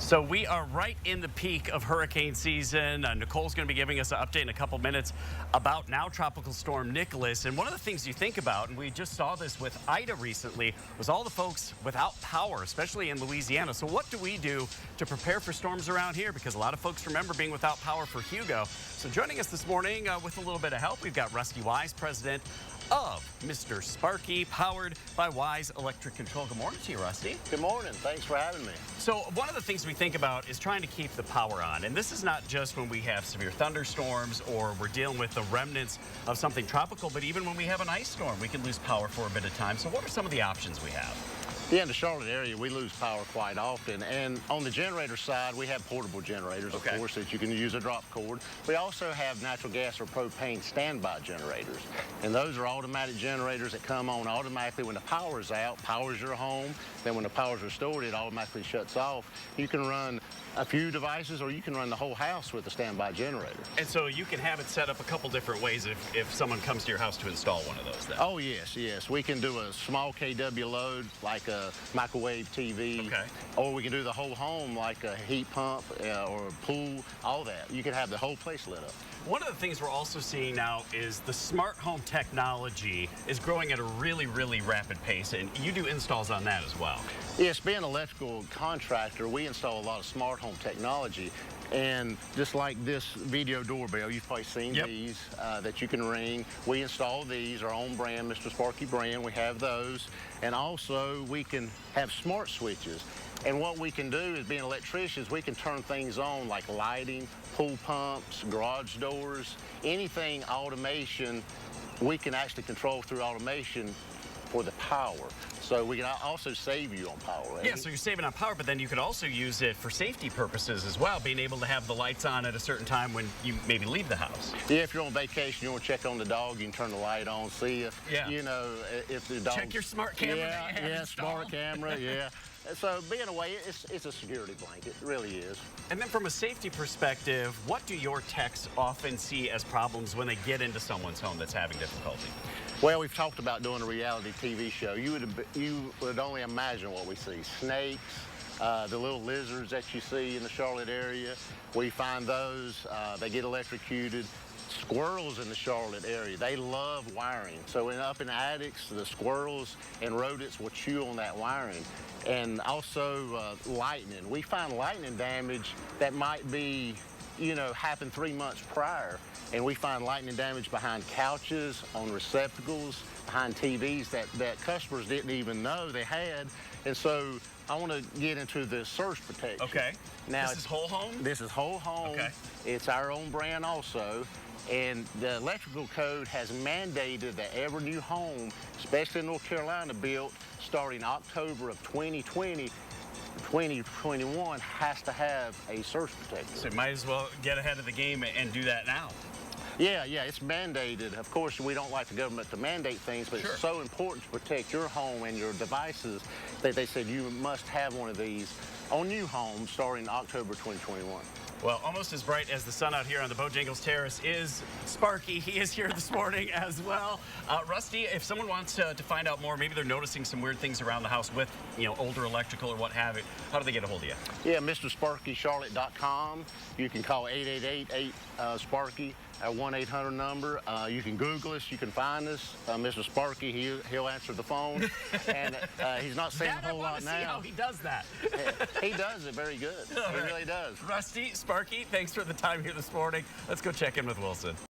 So we are right in the peak of hurricane season. Nicole's going to be giving us an update in a couple minutes about now Tropical Storm Nicholas. And one of the things you think about, and we just saw this with Ida recently, was all the folks without power, especially in Louisiana. So what do we do to prepare for storms around here? Because a lot of folks remember being without power for Hugo. So joining us this morning with a little bit of help, we've got Rusty Wise, president of Mister Sparky, powered by Wise Electric Control. Good morning to you, Rusty. Good morning. Thanks for having me. So one of the things we think about is trying to keep the power on. And this is not just when we have severe thunderstorms or we're dealing with the remnants of something tropical, but even when we have an ice storm, we can lose power for a bit of time. So what are some of the options we have? Yeah, in the Charlotte area, we lose power quite often. And on the generator side, we have portable generators, of course, that you can use a drop cord. We also have natural gas or propane standby generators. And those are automatic generators that come on automatically when the power is out, powers your home. Then when the power is restored, it automatically shuts off. You can run a few devices or you can run the whole house with a standby generator. And so you can have it set up a couple different ways if someone comes to your house to install one of those then. Oh, yes. We can do a small kW load like a microwave TV. Okay. Or we can do the whole home like a heat pump or a pool, all that. You can have the whole place lit up. One of the things we're also seeing now is the smart home technology is growing at a really, really rapid pace, and you do installs on that as well. Yes, being an electrical contractor, we install a lot of smart home technology. And just like this video doorbell, you've probably seen these that you can ring. We install these, our own brand, Mister Sparky brand. We have those. And also, we can have smart switches. And what we can do is, being electricians, we can turn things on like lighting, pool pumps, garage doors, anything automation, we can actually control through automation for the power. So we can also save you on power. Right? Yeah, so you're saving on power, but then you could also use it for safety purposes as well, being able to have the lights on at a certain time when you maybe leave the house. Yeah, if you're on vacation, you want to check on the dog, you can turn the light on, see if, you know, if the dog... Check your smart camera. Yeah, smart camera, yeah. So being away, it's a security blanket, it really is. And then from a safety perspective, what do your techs often see as problems when they get into someone's home that's having difficulty? Well, we've talked about doing a reality TV show. You would only imagine what we see. Snakes, the little lizards that you see in the Charlotte area. We find those, they get electrocuted. Squirrels in the Charlotte area, they love wiring. So up in the attics, the squirrels and rodents will chew on that wiring. And also lightning. We find lightning damage that might be, you know, happened 3 months prior. And we find lightning damage behind couches, on receptacles, behind TVs that customers didn't even know they had. And so I want to get into the surge protection. Okay. Now, this is whole home? This is whole home. Okay. It's our own brand also. And the electrical code has mandated that every new home, especially in North Carolina, built starting October of 2020, 2021, has to have a surge protector. So you might as well get ahead of the game and do that now. Yeah, it's mandated. Of course, we don't like the government to mandate things, but it's so important to protect your home and your devices that they said you must have one of these on new homes starting October 2021. Well, almost as bright as the sun out here on the Bojangles Terrace is Sparky. He is here this morning as well. Rusty, if someone wants to find out more, maybe they're noticing some weird things around the house with, you know, older electrical or what have you, how do they get a hold of you? Yeah, MrSparkyCharlotte.com. You can call 888-8-SPARKY, our 1-800 number. You can Google us. You can find us. Mr. Sparky, he'll answer the phone. And he's not saying a whole lot now. See how he does that. He does it very good. He really does. Rusty, Sparky, thanks for the time here this morning. Let's go check in with Wilson.